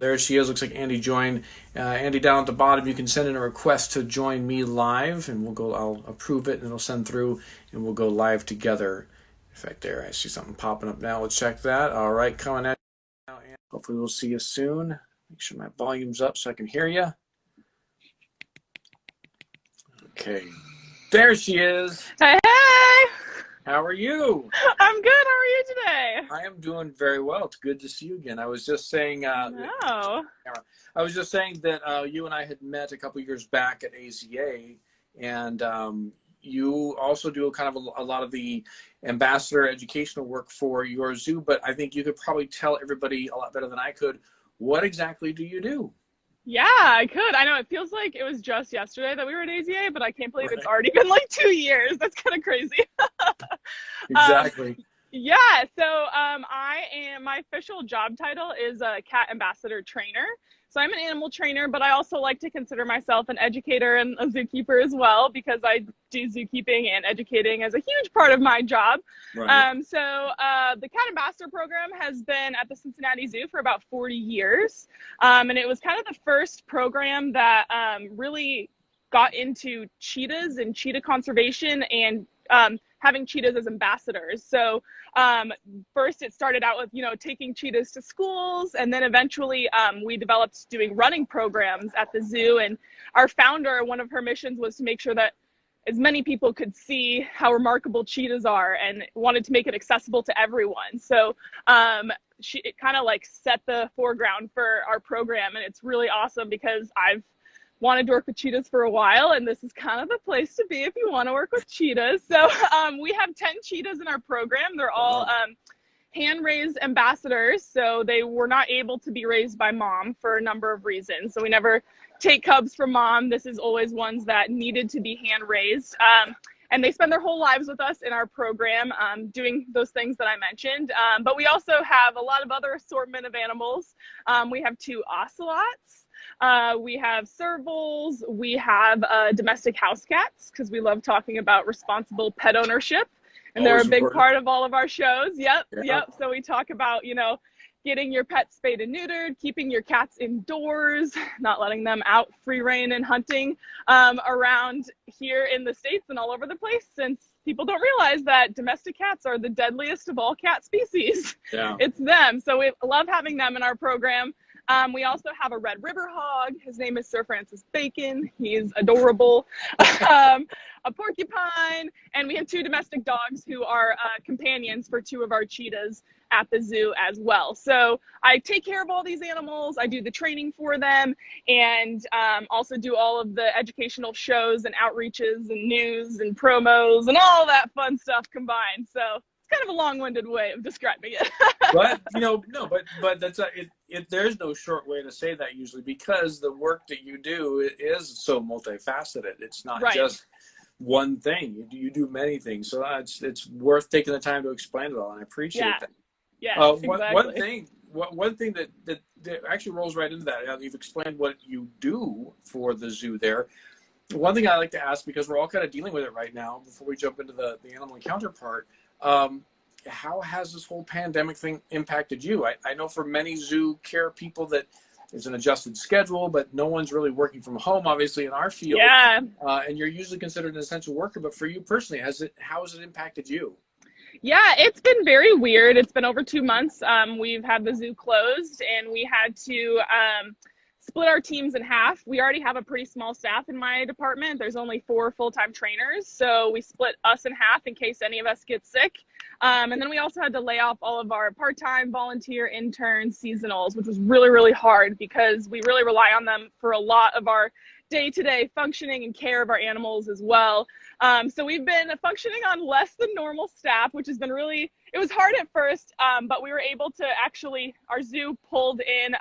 There she is. Looks like Andie joined. Andie, down at the bottom, you can send in a request to join me live, and we'll go. I'll approve it, and it'll send through, and we'll go live together. In fact, there I see something popping up now. Let's check that. All right, coming at you now, and hopefully we'll see you soon. Make sure my volume's up so I can hear you. Okay, there she is. Hey, hey! How are you? I'm good. How are you today? I am doing very well. It's good to see you again. I was just saying. No. I was just saying that you and I had met a couple years back at AZA, and you also do kind of a lot of the ambassador educational work for your zoo. But I think you could probably tell everybody a lot better than I could. What exactly do you do? Yeah, I could. I know it feels like it was just yesterday that we were at AZA, but I can't believe it's already been like 2 years. That's kind of crazy. Exactly. Yeah, so my official job title is a cat ambassador trainer. So I'm an animal trainer, but I also like to consider myself an educator and a zookeeper as well, because I do zookeeping and educating as a huge part of my job. Right. The cat ambassador program has been at the Cincinnati Zoo for about 40 years. And it was kind of the first program that really got into cheetahs and cheetah conservation and having cheetahs as ambassadors. So first it started out with, taking cheetahs to schools, and then eventually we developed doing running programs at the zoo. And our founder, one of her missions was to make sure that as many people could see how remarkable cheetahs are, and wanted to make it accessible to everyone. So it kind of like set the foreground for our program, and it's really awesome because I've wanted to work with cheetahs for a while, and this is kind of the place to be if you want to work with cheetahs. So we have 10 cheetahs in our program. They're all hand-raised ambassadors, so they were not able to be raised by mom for a number of reasons. So we never take cubs from mom. This is always ones that needed to be hand-raised. And they spend their whole lives with us in our program, doing those things that I mentioned. But we also have a lot of other assortment of animals. We have 2 ocelots. We have servals. We have domestic house cats, because we love talking about responsible pet ownership. And they're a big part of all of our shows. Yep. So we talk about, getting your pet spayed and neutered, keeping your cats indoors, not letting them out free rein and hunting around here in the States and all over the place, since people don't realize that domestic cats are the deadliest of all cat species. Yeah. It's them. So we love having them in our program. We also have a red river hog. His name is Sir Francis Bacon. He's adorable. A porcupine, and we have 2 domestic dogs who are companions for 2 of our cheetahs at the zoo as well. So I take care of all these animals. I do the training for them, and also do all of the educational shows and outreaches and news and promos and all that fun stuff combined. So it's kind of a long-winded way of describing it. But but that's there's no short way to say that usually, because the work that you do is so multifaceted. It's not just one thing. You do many things, so it's worth taking the time to explain it all, and I appreciate that. Yeah, exactly. One thing that actually rolls right into that. You've explained what you do for the zoo there. One thing I like to ask, because we're all kind of dealing with it right now, before we jump into the animal encounter part, how has this whole pandemic thing impacted you? I know for many zoo care people that it's an adjusted schedule, but no one's really working from home, obviously, in our field. Yeah. And you're usually considered an essential worker, but for you personally, how has it impacted you? Yeah, it's been very weird. It's been over 2 months. We've had the zoo closed, and we had to split our teams in half. We already have a pretty small staff in my department. There's only 4 full-time trainers, so we split us in half in case any of us get sick. And then we also had to lay off all of our part-time, volunteer, interns, seasonals, which was really, really hard, because we really rely on them for a lot of our day-to-day functioning and care of our animals as well. So we've been functioning on less than normal staff, which has been it was hard at first, but we were able to our zoo pulled in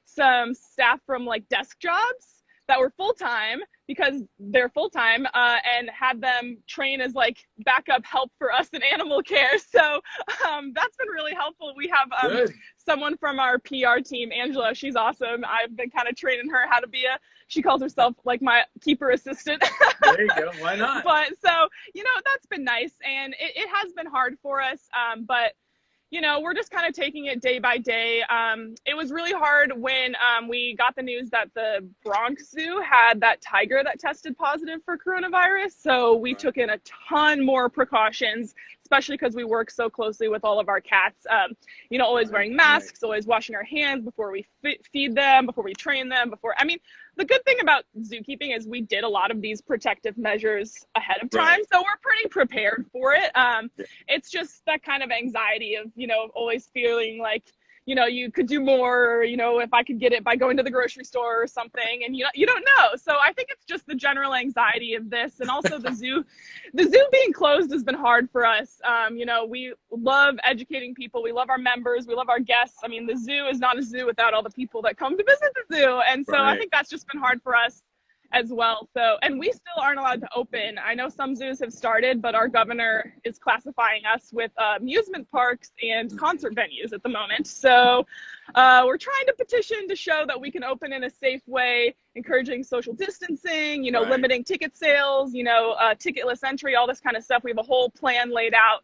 some staff from like desk jobs that were full-time, because they're full-time, and had them train as like backup help for us in animal care. So that's been really helpful. We have someone from our PR team, Angela. She's awesome. I've been kind of training her how to be she calls herself like my keeper assistant. There you go. Why not? But so, that's been nice. And it has been hard for us. But you know, we're just kind of taking it day by day. It was really hard when we got the news that the Bronx Zoo had that tiger that tested positive for coronavirus. So we took in a ton more precautions, especially because we work so closely with all of our cats. You know, always wearing masks, always washing our hands before we feed them, before we train them, I mean, the good thing about zookeeping is we did a lot of these protective measures ahead of time. So we're pretty prepared for it. It's just that kind of anxiety of, you know, always feeling like, you know, you could do more, or, you know, if I could get it by going to the grocery store or something, and you don't know. So I think it's just the general anxiety of this, and also the zoo being closed has been hard for us. You know, we love educating people. We love our members. We love our guests. I mean, the zoo is not a zoo without all the people that come to visit the zoo. And so I think that's just been hard for us as well. So, and we still aren't allowed to open. I know some zoos have started, but our governor is classifying us with amusement parks and concert venues at the moment. So we're trying to petition to show that we can open in a safe way, encouraging social distancing, you know, limiting ticket sales, you know, ticketless entry, all this kind of stuff. We have a whole plan laid out.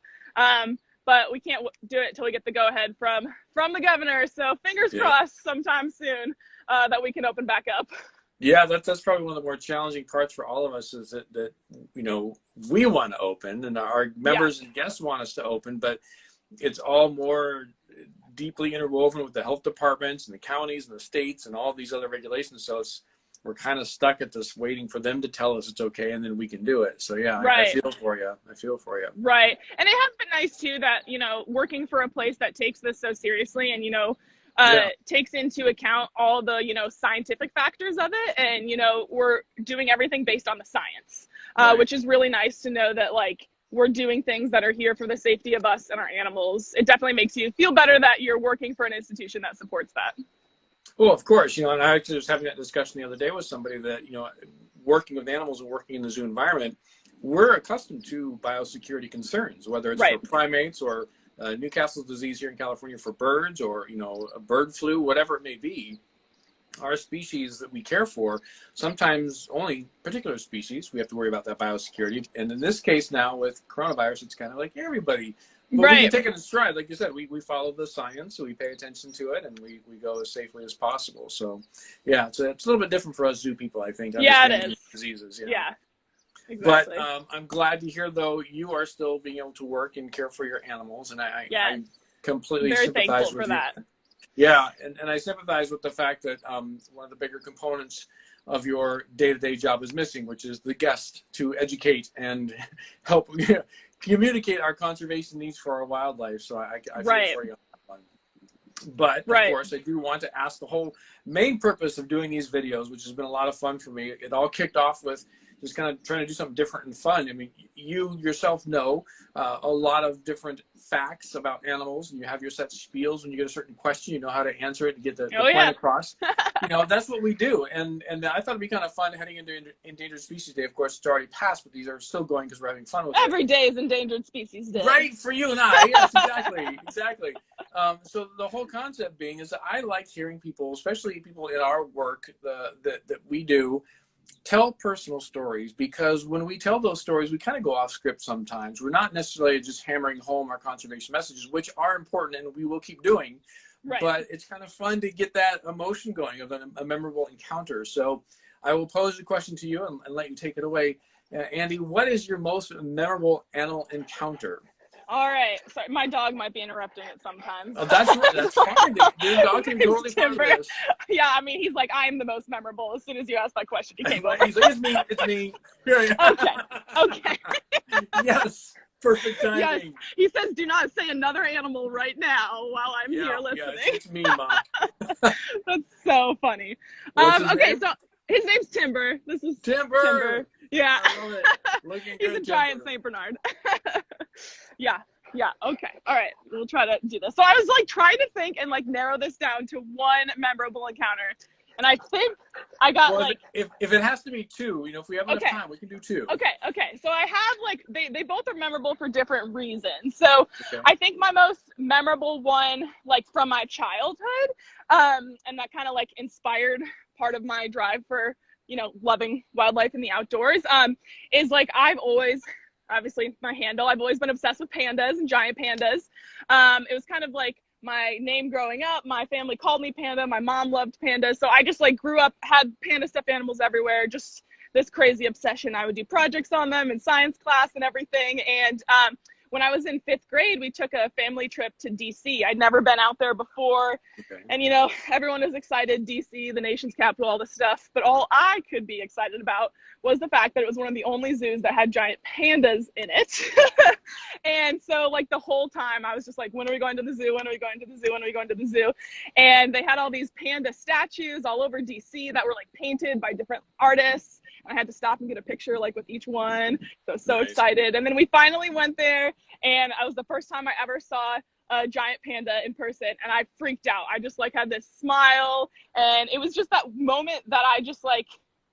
But we can't do it until we get the go-ahead from the governor. So fingers crossed sometime soon that we can open back up. Yeah, that's probably one of the more challenging parts for all of us, is that you know, we want to open and our members and guests want us to open, but it's all more deeply interwoven with the health departments and the counties and the states and all these other regulations. So we're kind of stuck at this, waiting for them to tell us it's okay, and then we can do it. So yeah, I feel for you. I feel for you. Right. And it has been nice too that, you know, working for a place that takes this so seriously and, you know, takes into account all the, you know, scientific factors of it. And, you know, we're doing everything based on the science, which is really nice to know that, like, we're doing things that are here for the safety of us and our animals. It definitely makes you feel better that you're working for an institution that supports that. Well, of course, you know, and I actually was having that discussion the other day with somebody that, you know, working with animals and working in the zoo environment, we're accustomed to biosecurity concerns, whether it's for primates or Newcastle disease here in California for birds, or, you know, a bird flu, whatever it may be. Our species that we care for, sometimes only particular species, we have to worry about that biosecurity. And in this case now with coronavirus, it's kind of like everybody. But we can take it in stride. Like you said, we follow the science, so we pay attention to it, and we go as safely as possible. So, yeah, it's a little bit different for us zoo people, I think. Yeah, it is. Diseases, yeah. Exactly. But I'm glad to hear, though, you are still being able to work and care for your animals, and I completely sympathize with you. That. Yeah, and I sympathize with the fact that one of the bigger components of your day-to-day job is missing, which is the guest to educate and help communicate our conservation needs for our wildlife. So I feel for you on that one. But of course, I do want to ask the whole main purpose of doing these videos, which has been a lot of fun for me. It all kicked off with just kind of trying to do something different and fun. I mean, you yourself know a lot of different facts about animals, and you have your set spiels. When you get a certain question, you know how to answer it to get the point across. You know, that's what we do. And I thought it'd be kind of fun heading into Endangered Species Day. Of course, it's already passed, but these are still going because we're having fun with it. Every day is Endangered Species Day. Right, for you and I. Yes, exactly. So the whole concept being is that I like hearing people, especially people in our work that we do, tell personal stories, because when we tell those stories, we kind of go off script sometimes. We're not necessarily just hammering home our conservation messages, which are important and we will keep doing. But it's kind of fun to get that emotion going of a memorable encounter. So I will pose a question to you and let you take it away. Andie, what is your most memorable animal encounter? All right. Sorry, my dog might be interrupting it sometimes. Oh, that's fine. Your dog can be totally fine with this. Yeah, I mean, he's like, I'm the most memorable. As soon as you asked that question, he came over. He's like, it's me. Here I am. Okay. Yes. Perfect timing. Yes. He says, do not say another animal right now while I'm here listening. Yeah, it's me, Mom. That's so funny. Okay, so his name's Timber. This is Timber. Yeah. I love it. He's a giant Saint Bernard. Yeah. Okay. All right. We'll try to do this. So I was like trying to think and like narrow this down to one memorable encounter. And I think I got if it has to be two, you know, if we have enough time, we can do two. Okay. So I have like, they both are memorable for different reasons. So I think my most memorable one, like from my childhood, and that kind of like inspired part of my drive for, you know, loving wildlife and the outdoors, is like, I've always obviously my handle. I've always been obsessed with pandas and giant pandas. It was kind of like my name growing up. My family called me Panda. My mom loved pandas. So I just like grew up, had panda stuffed animals everywhere, just this crazy obsession. I would do projects on them in science class and everything. And when I was in 5th grade, we took a family trip to DC. I'd never been out there before. Okay. And, you know, everyone was excited, DC, the nation's capital, all this stuff. But all I could be excited about was the fact that it was one of the only zoos that had giant pandas in it. And so, like, the whole time I was just like, when are we going to the zoo? When are we going to the zoo? When are we going to the zoo? And they had all these panda statues all over DC that were, like, painted by different artists. I had to stop and get a picture like with each one. So nice. Excited. And then we finally went there, and it was the first time I ever saw a giant panda in person, and I freaked out. I just like had this smile, and it was just that moment that I just like,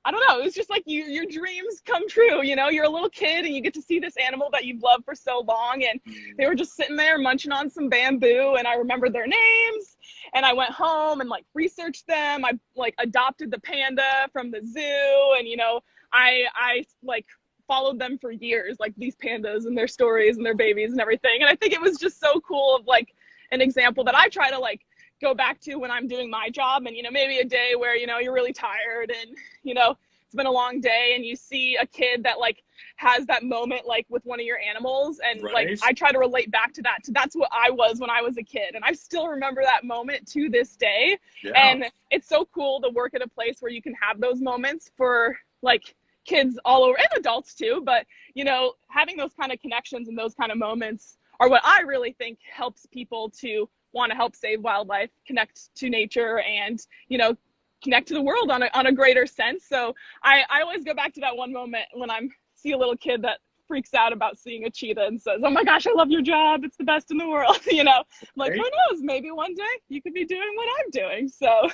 I don't know, it was just like your dreams come true, you know, you're a little kid and you get to see this animal that you've loved for so long, and they were just sitting there munching on some bamboo, and I remembered their names, and I went home and like researched them. I like adopted the panda from the zoo, and you know, I like followed them for years, like these pandas and their stories and their babies and everything. And I think it was just so cool of like an example that I try to like go back to when I'm doing my job. And, you know, maybe a day where, you know, you're really tired and, you know, it's been a long day, and you see a kid that like has that moment like with one of your animals, and right. Like I try to relate back to that. That's what I was when I was a kid, and I still remember that moment to this day. Yeah. And it's so cool to work at a place where you can have those moments for like kids all over, and adults too, but you know, having those kind of connections and those kind of moments are what I really think helps people to want to help save wildlife, connect to nature, and you know, connect to the world on a greater sense. So I always go back to that one moment when I see a little kid that freaks out about seeing a cheetah and says, "Oh my gosh, I love your job, it's the best in the world." You know, like, who knows, maybe one day you could be doing what I'm doing. So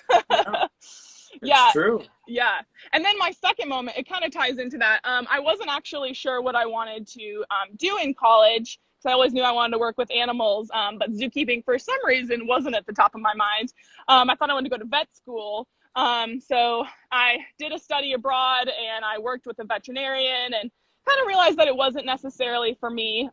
yeah, true. Yeah. And then my second moment, it kind of ties into that. I wasn't actually sure what I wanted to do in college, because I always knew I wanted to work with animals, but zookeeping for some reason wasn't at the top of my mind. I thought I wanted to go to vet school. So I did a study abroad, and I worked with a veterinarian, and kind of realized that it wasn't necessarily for me.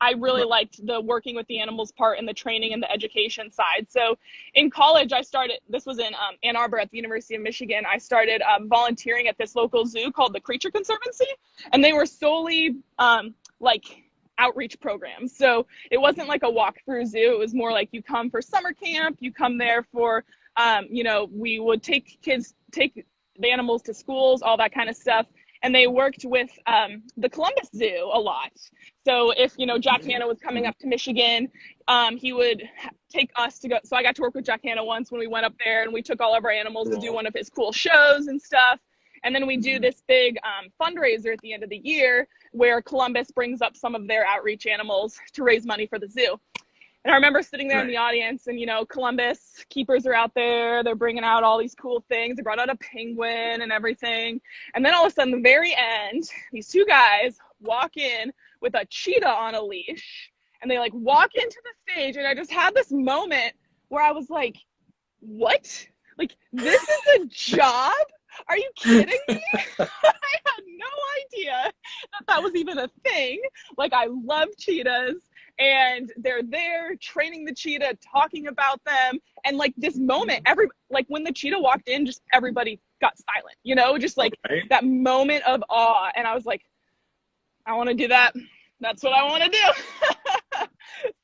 I really liked the working with the animals part and the training and the education side. So in college, I started, this was in Ann Arbor at the University of Michigan, I started volunteering at this local zoo called the Creature Conservancy, and they were solely like outreach programs. So it wasn't like a walk-through zoo. It was more like you come for summer camp, you come there for, you know, we would take the animals to schools, all that kind of stuff. And they worked with the Columbus Zoo a lot. So if, you know, Jack Hanna was coming up to Michigan, he would take us to go. So I got to work with Jack Hanna once when we went up there, and we took all of our animals to do one of his cool shows and stuff. And then we do this big fundraiser at the end of the year where Columbus brings up some of their outreach animals to raise money for the zoo. And I remember sitting there in the audience, and, you know, Columbus keepers are out there. They're bringing out all these cool things. They brought out a penguin and everything. And then all of a sudden, the very end, these two guys walk in with a cheetah on a leash. And they, like, walk into the stage. And I just had this moment where I was like, what? Like, this is a job? Are you kidding me? I had no idea that was even a thing. Like, I love cheetahs. And they're there training the cheetah, talking about them. And like this moment, like when the cheetah walked in, just everybody got silent, you know, just like that moment of awe. And I was like, I want to do that. That's what I want to do.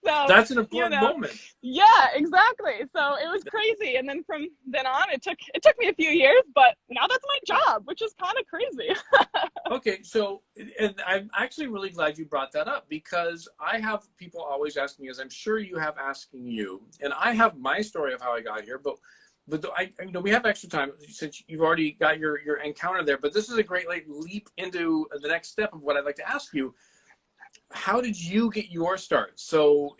So that's an important moment. Yeah, exactly. So it was crazy. And then from then on, it took me a few years, but now that's my job, which is kind of crazy. Okay. So, and I'm actually really glad you brought that up, because I have people always asking me, as I'm sure you have asking you, and I have my story of how I got here, but I you know, we have extra time since you've already got your encounter there, but this is a great like leap into the next step of what I'd like to ask you. How did you get your start? So,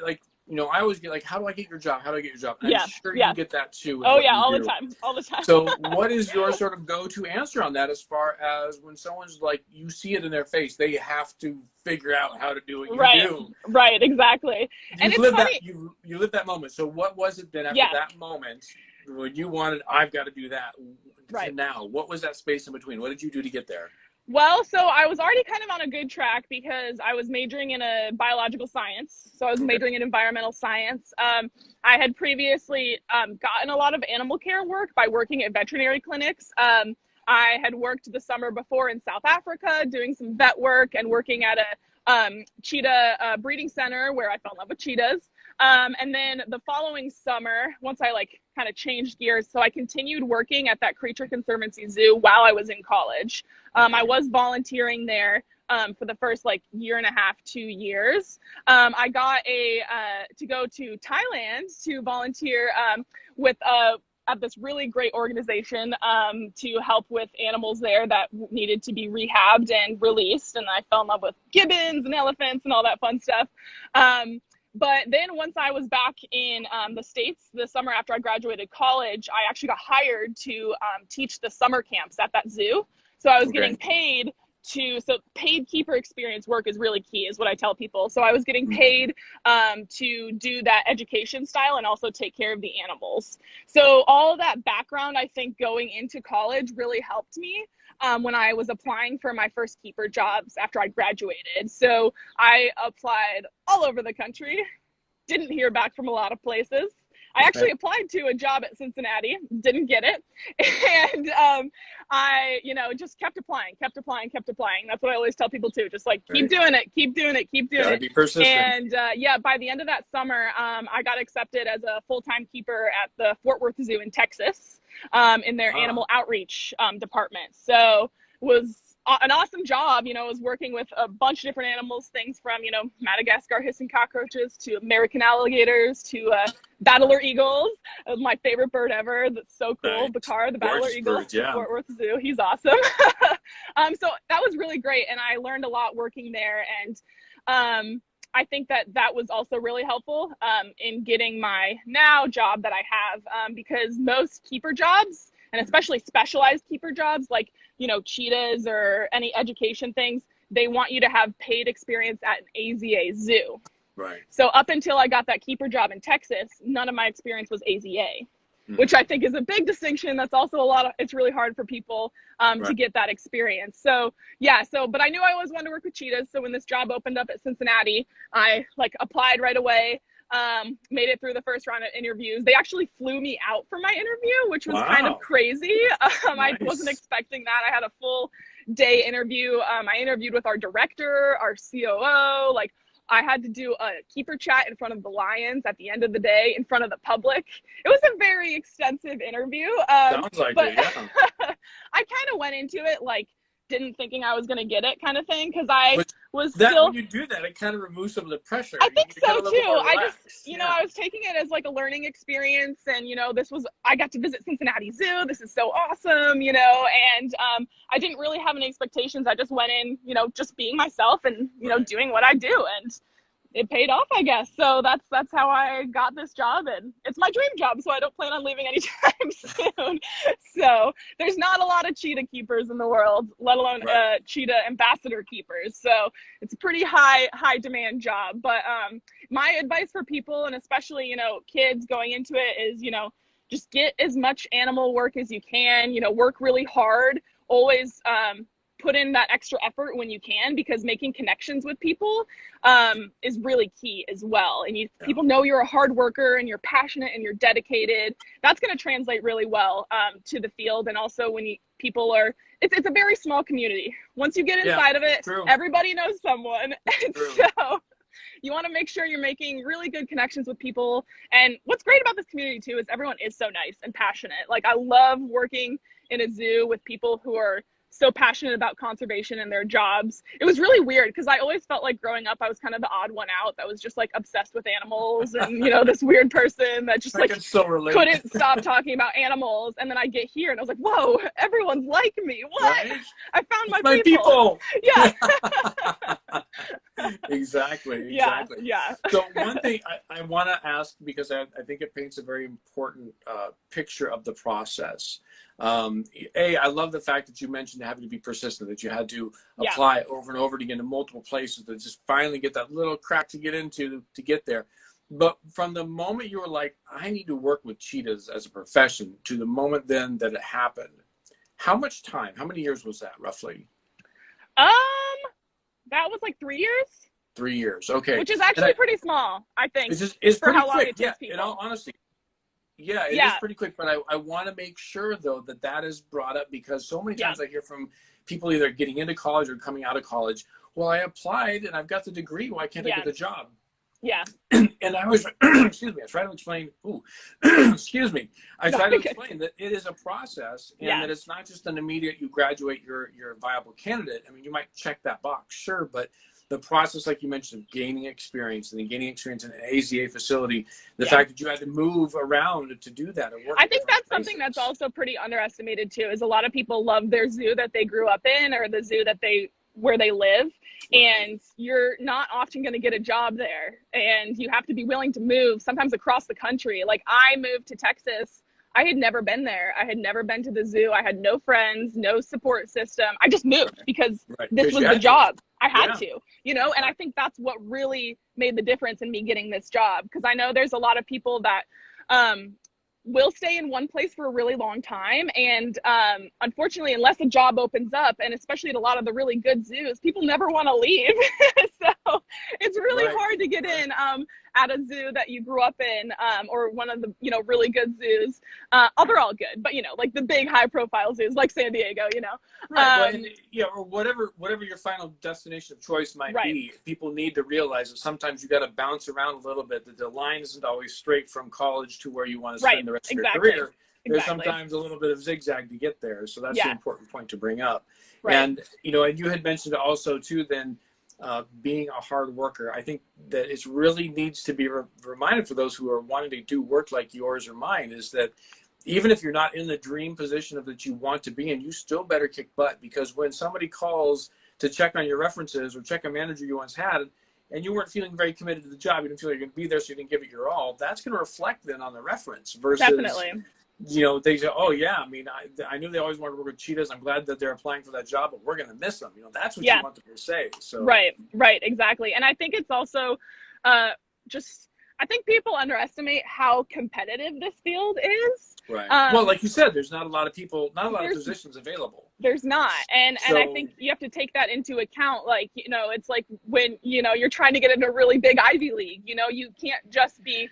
like, you know, I always get like, how do I get your job? How do I get your job? And I'm sure you get that too. Oh yeah, all the time. So what is your sort of go-to answer on that, as far as when someone's like, you see it in their face, they have to figure out how to do what you do? Right, exactly. And it's funny. You lived that moment. So what was it then after that moment when you wanted, I've got to do that? Right. Now, what was that space in between? What did you do to get there? Well, so I was already kind of on a good track because I was majoring in a biological science. So I was Okay. majoring in environmental science. I had previously gotten a lot of animal care work by working at veterinary clinics. I had worked the summer before in South Africa doing some vet work and working at a cheetah breeding center where I fell in love with cheetahs. And then the following summer, once I like kind of changed gears, so I continued working at that Creature Conservancy Zoo while I was in college. I was volunteering there for the first like year and a half, 2 years. I got to go to Thailand to volunteer with at this really great organization to help with animals there that needed to be rehabbed and released. And I fell in love with gibbons and elephants and all that fun stuff. But then once I was back in the States the summer after I graduated college, I actually got hired to teach the summer camps at that zoo. So I was getting paid so paid keeper experience work is really key, is what I tell people. So I was getting paid to do that education style and also take care of the animals. So all of that background, I think, going into college really helped me when I was applying for my first keeper jobs after I graduated. So I applied all over the country, didn't hear back from a lot of places. I actually applied to a job at Cincinnati, didn't get it. And I, just kept applying. That's what I always tell people too. Just like, keep doing it. Gotta be persistent. And by the end of that summer, I got accepted as a full-time keeper at the Fort Worth Zoo in Texas in their animal outreach department. So it was an awesome job. I was working with a bunch of different animals, things from, Madagascar hissing cockroaches to American alligators to battler eagles, my favorite bird ever. That's so cool. Nice. Bakar, the battler eagle, Birds, yeah. Fort Worth Zoo. He's awesome. So that was really great. And I learned a lot working there. And I think that was also really helpful in getting my now job that I have because most keeper jobs, and especially specialized keeper jobs like, cheetahs or any education things, they want you to have paid experience at an AZA zoo. Right. So up until I got that keeper job in Texas, none of my experience was AZA, which I think is a big distinction. That's also it's really hard for people to get that experience. So but I knew I always wanted to work with cheetahs. So when this job opened up at Cincinnati, I applied right away. Made it through the first round of interviews. They actually flew me out for my interview, which was kind of crazy. I wasn't expecting that. I had a full day interview. I interviewed with our director, our COO. I had to do a keeper chat in front of the lions at the end of the day in front of the public. It was a very extensive interview. Sounds like it, yeah. I kind of went into it didn't thinking I was going to get it kind of thing because I was when you do that, it kind of removes some of the pressure. I think so too. I was taking it as a learning experience, and I got to visit Cincinnati Zoo. This is so awesome, and I didn't really have any expectations. I just went in, just being myself and doing what I do, and it paid off, I guess. So that's how I got this job, and it's my dream job, so I don't plan on leaving anytime soon. So there's not a lot of cheetah keepers in the world, let alone cheetah ambassador keepers. So it's a pretty high demand job. But my advice for people, and especially kids going into it, is just get as much animal work as you can. Work really hard. Always put in that extra effort when you can, because making connections with people is really key as well. And people know you're a hard worker and you're passionate and you're dedicated. That's going to translate really well to the field. And also when people are, it's a very small community. Once you get inside of it, everybody knows someone. And so you want to make sure you're making really good connections with people. And what's great about this community too is everyone is so nice and passionate. I love working in a zoo with people who are so passionate about conservation and their jobs. It was really weird because I always felt like growing up I was kind of the odd one out that was just obsessed with animals and this weird person that just couldn't stop talking about animals. And then I get here and I was like, whoa, everyone's like me. What? Right? I found my people. Yeah. Exactly. Yeah. So one thing I want to ask, because I think it paints a very important picture of the process. I love the fact that you mentioned having to be persistent, that you had to apply over and over again to multiple places to just finally get that little crack to get into to get there. But from the moment you were like, I need to work with cheetahs as a profession, to the moment then that it happened, how much time, how many years was that roughly? Um, that was like 3 years, 3 years. Okay. which is And actually pretty small, I think, it's for pretty how long quick. it Yeah. takes In all people. honesty. Yeah, it is Yeah, pretty quick, but I want to make sure though that that is brought up because so many yeah, times I hear from people either getting into college or coming out of college. Well, I applied and I've got the degree. Why can't I yeah, get the job? yeah. And I was, excuse me, I try to explain, ooh, excuse me, I No, try to okay. explain that it is a process and Yeah, that it's not just an immediate, you graduate, you're a viable candidate. I mean, you might check that box, sure, but the process, like you mentioned, of gaining experience and then gaining experience in an AZA facility, the yeah. fact that you had to move around to do that and work I at think different that's something that's places. also pretty underestimated too, is a lot of people love their zoo that they grew up in or the zoo that they where they live, Right. and you're not often going to get a job there, and you have to be willing to move sometimes across the country. Like I moved to Texas. I had never been there. I had never been to the zoo. I had no friends, no support system. I just moved Right. because Right. this Because was you the had to. job. I had Yeah. to, you know, and I Right. think that's what really made the difference in me getting this job, because I know there's a lot of people that um, will stay in one place for a really long time. And unfortunately, unless a job opens up, and especially at a lot of the really good zoos, people never want to leave. So it's really Right. hard to get Right. in at a zoo that you grew up in, or one of the, really good zoos. They're all good, but, like the big high profile zoos like San Diego, Right. Well, and Um, yeah, or whatever your final destination of choice might right, be, people need to realize that sometimes you got to bounce around a little bit. That the line isn't always straight from college to where you want to right, spend the rest of your exactly, career. There's exactly. sometimes a little bit of zigzag to get there. So that's the Yeah, important point to bring up. right. And and you had mentioned also too then being a hard worker. I think that it really needs to be reminded for those who are wanting to do work like yours or mine is that even if you're not in the dream position of that you want to be in, you still better kick butt, because when somebody calls to check on your references or check a manager you once had and you weren't feeling very committed to the job, you didn't feel like you're going to be there, so you didn't give it your all, that's going to reflect then on the reference versus, Definitely. they say, oh yeah, I mean, I knew they always wanted to work with cheetahs. I'm glad that they're applying for that job, but we're going to miss them. That's what you Yeah. want them to say. So, Right, right, exactly. And I think it's also uh, just, I think people underestimate how competitive this field is. right. Well, Um, like you said, there's not a lot of people, not a lot of there's positions available. there's not, and I So, think you have to take that into account. Like, it's like when you're trying to get into a really big Ivy League. You can't just be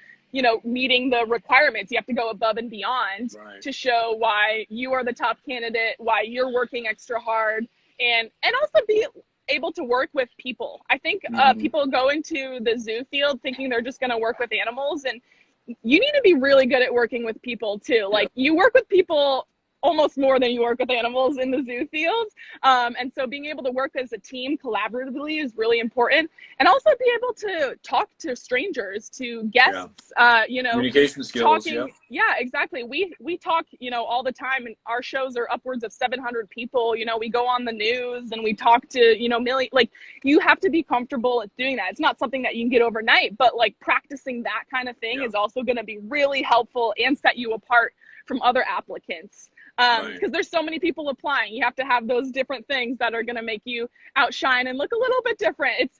meeting the requirements. You have to go above and beyond right. to show why you are the top candidate, why you're working extra hard, and also be able to work with people. I think Mm-hmm. people go into the zoo field thinking they're just going to work with animals, and you need to be really good at working with people too. Yep. Like, you work with people almost more than you work with animals in the zoo field. And so being able to work as a team collaboratively is really important. And also be able to talk to strangers, to Yeah. guests, Communication skills. Yep. talking. Yeah, exactly. We talk, all the time, and our shows are upwards of 700 people. We go on the news and we talk to, million, like, you have to be comfortable at doing that. It's not something that you can get overnight, but like practicing that kind of thing Yep. is also going to be really helpful and set you apart from other applicants. Right. Because there's so many people applying. You have to have those different things that are going to make you outshine and look a little bit different.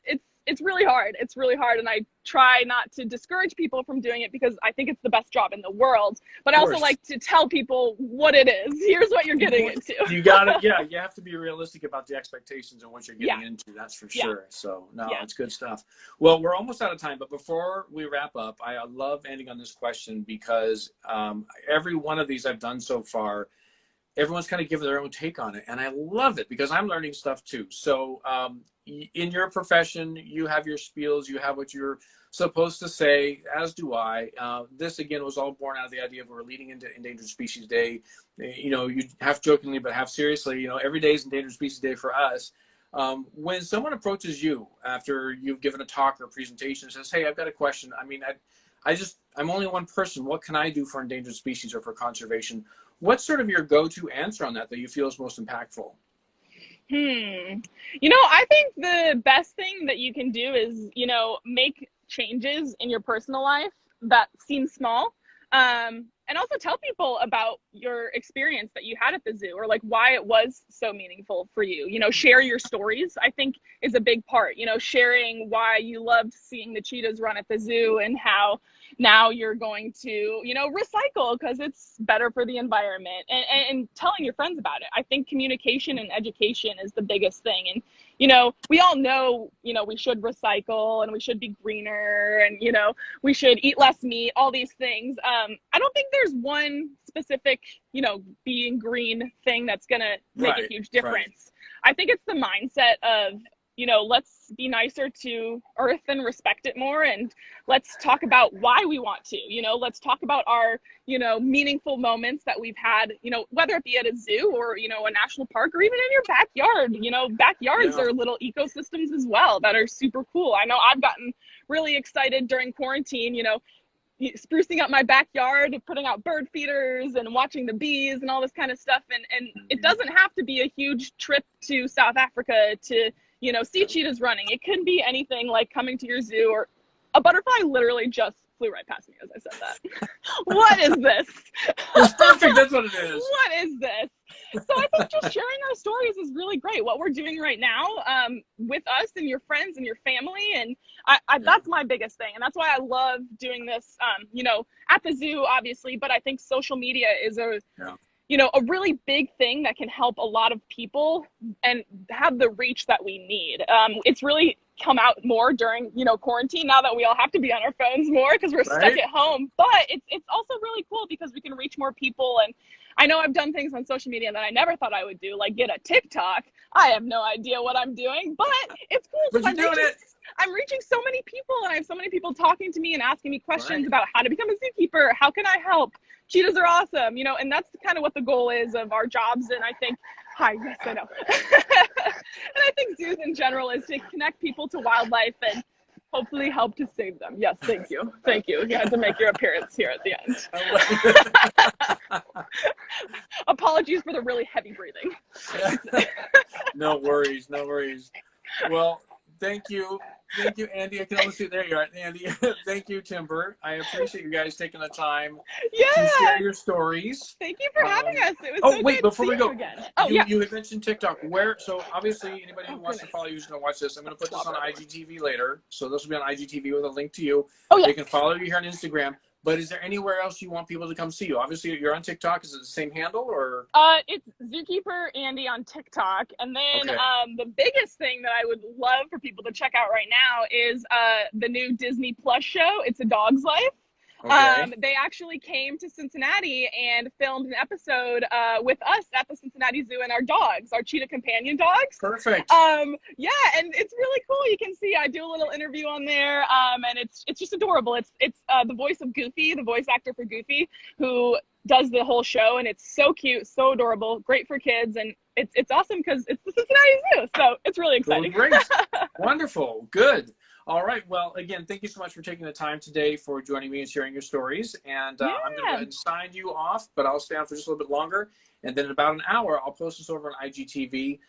It's really hard. It's really hard, and I try not to discourage people from doing it because I think it's the best job in the world. But I also like to tell people what it is. Here's what you're getting into. You got it. Yeah, you have to be realistic about the expectations and what you're getting into. That's for sure. Yeah. So, no, Yeah. it's good stuff. Well, we're almost out of time, but before we wrap up, I love ending on this question because every one of these I've done so far, everyone's kind of given their own take on it. And I love it because I'm learning stuff too. So in your profession, you have your spiels, you have what you're supposed to say, as do I. This, again, was all born out of the idea of we're leading into Endangered Species Day. You half jokingly, but half seriously, every day is Endangered Species Day for us. When someone approaches you after you've given a talk or a presentation and says, hey, I've got a question. I mean, I'm only one person. What can I do for endangered species or for conservation? What's sort of your go-to answer on that you feel is most impactful? I think the best thing that you can do is, make changes in your personal life that seem small. And also tell people about your experience that you had at the zoo, or like why it was so meaningful for you. Share your stories, I think, is a big part. Sharing why you loved seeing the cheetahs run at the zoo and how, now you're going to, you know, recycle because it's better for the environment, and telling your friends about it. I think communication and education is the biggest thing. And, you know, we all know, you know, we should recycle and we should be greener and, you know, we should eat less meat, all these things. I don't think there's one specific, you know, being green thing that's going to make a huge difference. I think it's the mindset of, you know, let's be nicer to Earth and respect it more. And let's talk about why we want to, you know, let's talk about our, you know, meaningful moments that we've had, you know, whether it be at a zoo or, you know, a national park or even in your backyard. You know, backyards are little ecosystems as well that are super cool. I know I've gotten really excited during quarantine, you know, sprucing up my backyard, putting out bird feeders and watching the bees and all this kind of stuff. And it doesn't have to be a huge trip to South Africa to, you know, see cheetahs running. It can be anything like coming to your zoo, or a butterfly literally just flew right past me as I said that. What is this? It's perfect. That's what it is. What is this? So I think just sharing our stories is really great. What we're doing right now with us and your friends and your family. And that's my biggest thing. And that's why I love doing this, you know, at the zoo, obviously. But I think social media is you know, a really big thing that can help a lot of people and have the reach that we need. It's really come out more during, you know, quarantine, now that we all have to be on our phones more because we're stuck at home. But it's also really cool because we can reach more people. And I know I've done things on social media that I never thought I would do, like get a TikTok. I have no idea what I'm doing, but it's cool. But you're doing it. I'm reaching so many people, and I have so many people talking to me and asking me questions about how to become a zookeeper. How can I help? Cheetahs are awesome, you know, and that's kind of what the goal is of our jobs. And I think, yes, I know. And I think zoos in general is to connect people to wildlife and hopefully help to save them. Yes, thank you. Thank you. You had to make your appearance here at the end. Apologies for the really heavy breathing. No worries, no worries. Well, thank you, Andie. I can almost see, there you are, Andie. Thank you, Timber. I appreciate you guys taking the time to share your stories. Thank you for having us. It was so wait, good before to we see go, you again. You had mentioned TikTok. Where? So obviously, anybody who wants to follow you who's going to watch this, I'm going to put this on IGTV later. So this will be on IGTV with a link to you. They can follow you here on Instagram. But is there anywhere else you want people to come see you? Obviously, you're on TikTok. Is it the same handle, or? It's Zookeeper Andie on TikTok. And then the biggest thing that I would love for people to check out right now is the new Disney Plus show. It's A Dog's Life. They actually came to Cincinnati and filmed an episode with us at the Cincinnati Zoo and our dogs, our cheetah companion dogs. Perfect. Yeah, and it's really cool. You can see I do a little interview on there, and it's just adorable. It's the voice of Goofy, the voice actor for Goofy, who does the whole show, and it's so cute, so adorable, great for kids, and it's awesome because it's the Cincinnati Zoo, so it's really exciting. Great. Wonderful. Good. All right. Well, again, thank you so much for taking the time today for joining me and sharing your stories. And I'm going to go ahead and sign you off, but I'll stay on for just a little bit longer. And then in about an hour, I'll post this over on IGTV.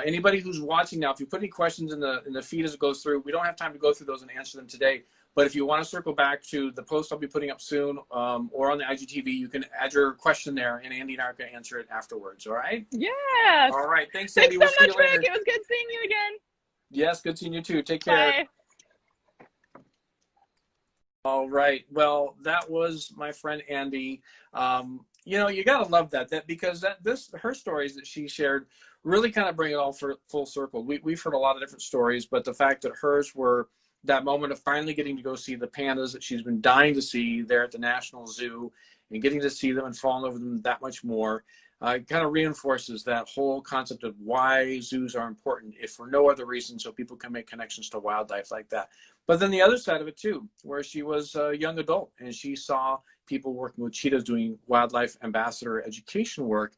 Anybody who's watching now, if you put any questions in the feed as it goes through, we don't have time to go through those and answer them today. But if you want to circle back to the post I'll be putting up soon, or on the IGTV, you can add your question there, and Andie and I are going to answer it afterwards. All right? Yes. All right. Thanks, Andie. Thanks so much, Rick. It was good seeing you again. Yes, good seeing you too. Take care. Bye. All right. Well, that was my friend Andie. You know, you gotta love that because her stories that she shared really kind of bring it all full circle. We've heard a lot of different stories, but the fact that hers were that moment of finally getting to go see the pandas that she's been dying to see there at the National Zoo, and getting to see them and fall in love with them that much more, kind of reinforces that whole concept of why zoos are important, if for no other reason, so people can make connections to wildlife like that. But then the other side of it too, where she was a young adult and she saw people working with cheetahs doing wildlife ambassador education work.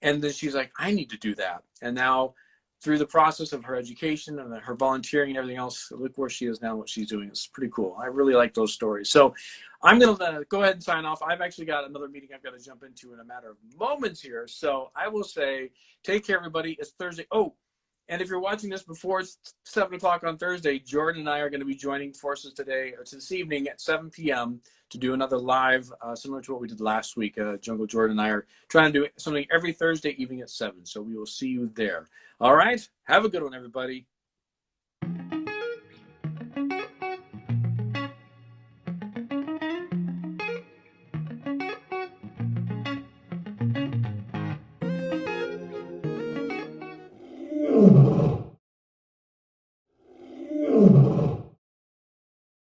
And then she's like, I need to do that. And now through the process of her education and her volunteering and everything else, look where she is now, what she's doing. It's pretty cool. I really like those stories. So I'm going to go ahead and sign off. I've actually got another meeting I've got to jump into in a matter of moments here. So I will say, take care, everybody. It's Thursday. Oh, and if you're watching this before 7 o'clock on Thursday, Jordan and I are going to be joining forces today, or this evening at 7 p.m. to do another live, similar to what we did last week. Jungle Jordan and I are trying to do something every Thursday evening at 7. So we will see you there. All right. Have a good one, everybody.